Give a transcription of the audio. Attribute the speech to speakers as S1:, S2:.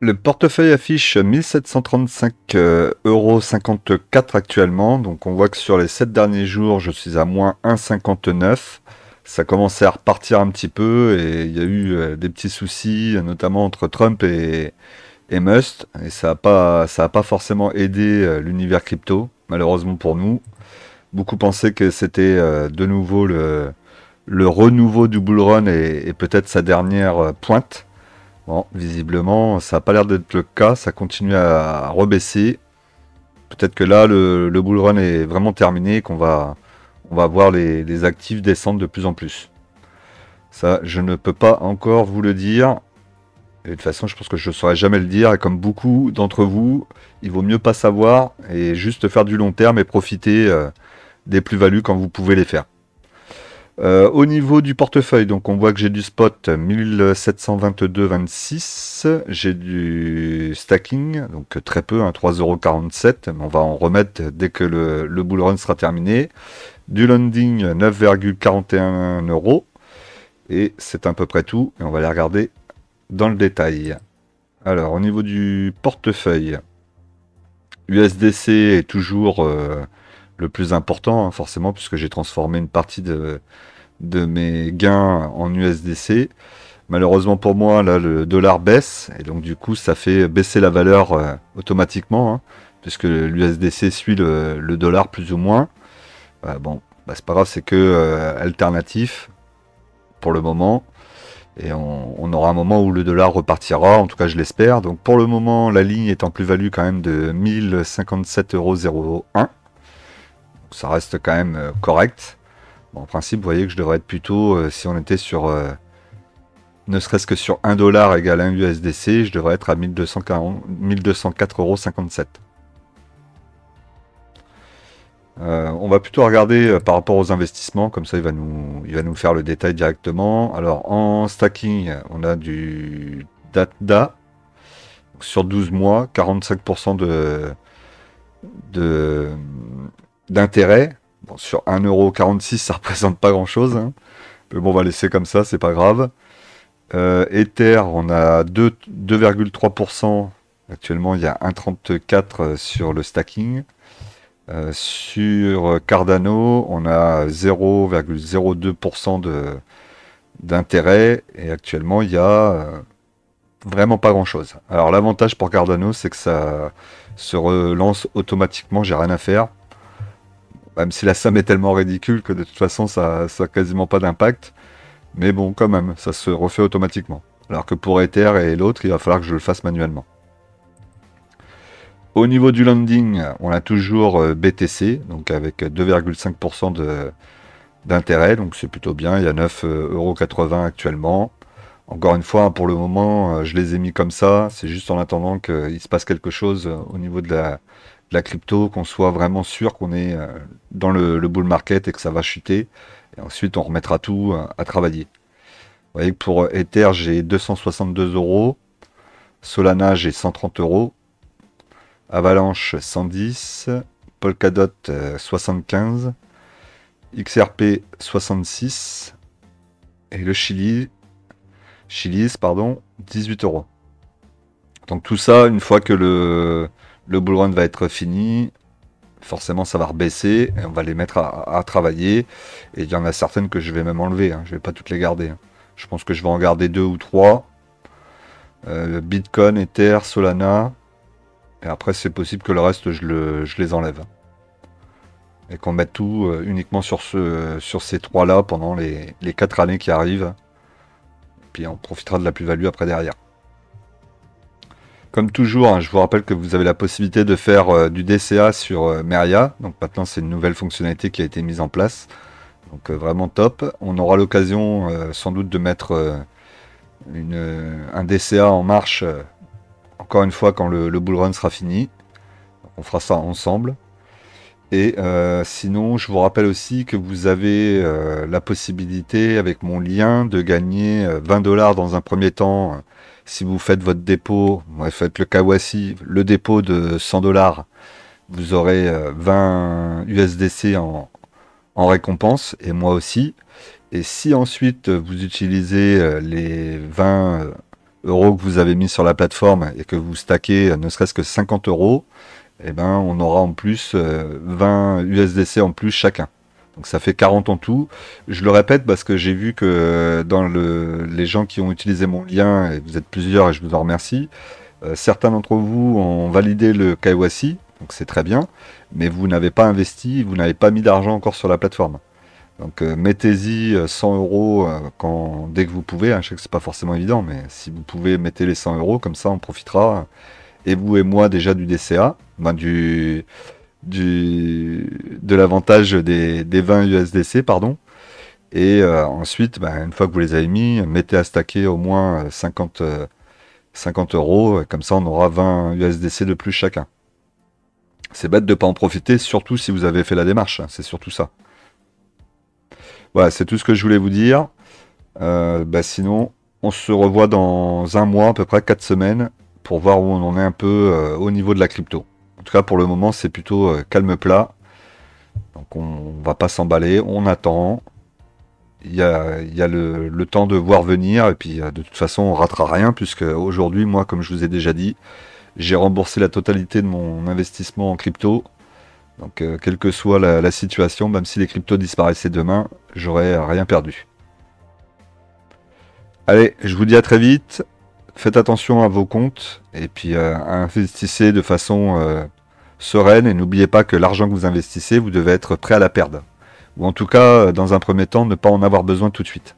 S1: Le portefeuille affiche 1735,54 € actuellement. Donc on voit que sur les 7 derniers jours, je suis à moins 1,59. Ça commençait à repartir un petit peu et il y a eu des petits soucis, notamment entre Trump et Musk. Et ça a pas forcément aidé l'univers crypto, malheureusement pour nous. Beaucoup pensaient que c'était de nouveau le renouveau du bull run et peut-être sa dernière pointe. Bon, visiblement, ça n'a pas l'air d'être le cas, ça continue à rebaisser. Peut-être que là, le bull run est vraiment terminé et on va voir les actifs descendre de plus en plus. Ça, je ne peux pas encore vous le dire. Et de toute façon, je pense que je ne saurais jamais le dire. Et comme beaucoup d'entre vous, il vaut mieux pas savoir et juste faire du long terme et profiter des plus-values quand vous pouvez les faire. Au niveau du portefeuille, donc on voit que j'ai du spot 1722,26, j'ai du stacking, donc très peu, hein, 3,47 €, mais on va en remettre dès que le bull run sera terminé. Du landing 9,41 €, et c'est à peu près tout, et on va les regarder dans le détail. Alors au niveau du portefeuille, USDC est toujours le plus important, hein, forcément, puisque j'ai transformé une partie de mes gains en USDC. Malheureusement pour moi, là, le dollar baisse, et donc du coup, ça fait baisser la valeur automatiquement, hein, puisque l'USDC suit le dollar plus ou moins. Bon, bah, c'est pas grave, c'est que alternatif pour le moment. Et on aura un moment où le dollar repartira, en tout cas je l'espère. Donc pour le moment, la ligne est en plus-value quand même de 1057,01 €. Ça reste quand même correct. Bon, en principe, vous voyez que je devrais être plutôt, si on était sur, ne serait-ce que sur 1 dollar égale 1 USDC, je devrais être à 1204,57 €. On va plutôt regarder par rapport aux investissements, comme ça il va nous faire le détail directement. Alors en stacking, on a du DATDA, sur 12 mois, 45% d'intérêt. Bon, sur 1,46 €, ça représente pas grand-chose, hein. Mais bon, on va laisser comme ça, c'est pas grave. Ether, on a 2,3%. Actuellement, il y a 1,34 sur le stacking. Sur Cardano, on a 0,02% d'intérêt. Et actuellement, il y a vraiment pas grand-chose. Alors, l'avantage pour Cardano, c'est que ça se relance automatiquement, j'ai rien à faire. Même si la somme est tellement ridicule que de toute façon ça n'a quasiment pas d'impact. Mais bon, quand même, ça se refait automatiquement. Alors que pour Ether et l'autre, il va falloir que je le fasse manuellement. Au niveau du landing, on a toujours BTC, donc avec 2,5% d'intérêt, donc c'est plutôt bien. Il y a 9,80 € actuellement. Encore une fois, hein, pour le moment, je les ai mis comme ça. C'est juste en attendant qu'il se passe quelque chose au niveau de la crypto, qu'on soit vraiment sûr qu'on est dans le bull market et que ça va chuter. Et ensuite, on remettra tout à travailler. Vous voyez que pour Ether, j'ai 262 €. Solana, j'ai 130 €. Avalanche, 110. Polkadot, 75. XRP, 66. Et le Chiliz, pardon, 18 €. Donc tout ça, une fois que le bull run va être fini, forcément ça va rebaisser et on va les mettre à travailler. Et il y en a certaines que je vais même enlever, hein. Je vais pas toutes les garder, hein. Je pense que je vais en garder 2 ou 3. Bitcoin, Ether, Solana. Et après c'est possible que le reste je les enlève. Et qu'on mette tout uniquement sur ces 3 là pendant les 4 années qui arrivent. Puis on profitera de la plus-value après derrière. Comme toujours, hein, je vous rappelle que vous avez la possibilité de faire du DCA sur Meria. Donc maintenant, c'est une nouvelle fonctionnalité qui a été mise en place. Donc vraiment top. On aura l'occasion sans doute de mettre un DCA en marche, encore une fois, quand le bull run sera fini. On fera ça ensemble. Et sinon, je vous rappelle aussi que vous avez la possibilité, avec mon lien, de gagner 20 $ dans un premier temps. Si vous faites votre dépôt, faites le KYC, le dépôt de 100 $, vous aurez 20 USDC en récompense, et moi aussi. Et si ensuite vous utilisez les 20 euros que vous avez mis sur la plateforme et que vous stackez ne serait-ce que 50 euros, eh ben, on aura en plus 20 USDC en plus chacun. Donc ça fait 40 en tout. Je le répète parce que j'ai vu que dans les gens qui ont utilisé mon lien, et vous êtes plusieurs et je vous en remercie, certains d'entre vous ont validé le KYC, donc c'est très bien, mais vous n'avez pas investi, vous n'avez pas mis d'argent encore sur la plateforme. Donc mettez-y 100 euros dès que vous pouvez. Hein, je sais que c'est pas forcément évident, mais si vous pouvez, mettez les 100 euros, comme ça on profitera. Et vous et moi déjà du DCA, ben, de l'avantage des 20 USDC, pardon. Et ensuite, ben, une fois que vous les avez mis, mettez à stacker au moins 50 euros, comme ça on aura 20 USDC de plus chacun. C'est bête de ne pas en profiter, surtout si vous avez fait la démarche, hein, c'est surtout ça. Voilà, c'est tout ce que je voulais vous dire. Bah sinon, on se revoit dans un mois, à peu près 4 semaines, pour voir où on en est un peu au niveau de la crypto. En tout cas, pour le moment, c'est plutôt calme plat. Donc on va pas s'emballer, on attend. Il y a le temps de voir venir, et puis de toute façon, on ratera rien, puisque aujourd'hui, moi, comme je vous ai déjà dit, j'ai remboursé la totalité de mon investissement en crypto. Donc, quelle que soit la situation, même si les cryptos disparaissaient demain, j'aurais rien perdu. Allez, je vous dis à très vite. Faites attention à vos comptes et puis investissez de façon sereine et n'oubliez pas que l'argent que vous investissez, vous devez être prêt à la perdre. Ou en tout cas, dans un premier temps, ne pas en avoir besoin tout de suite.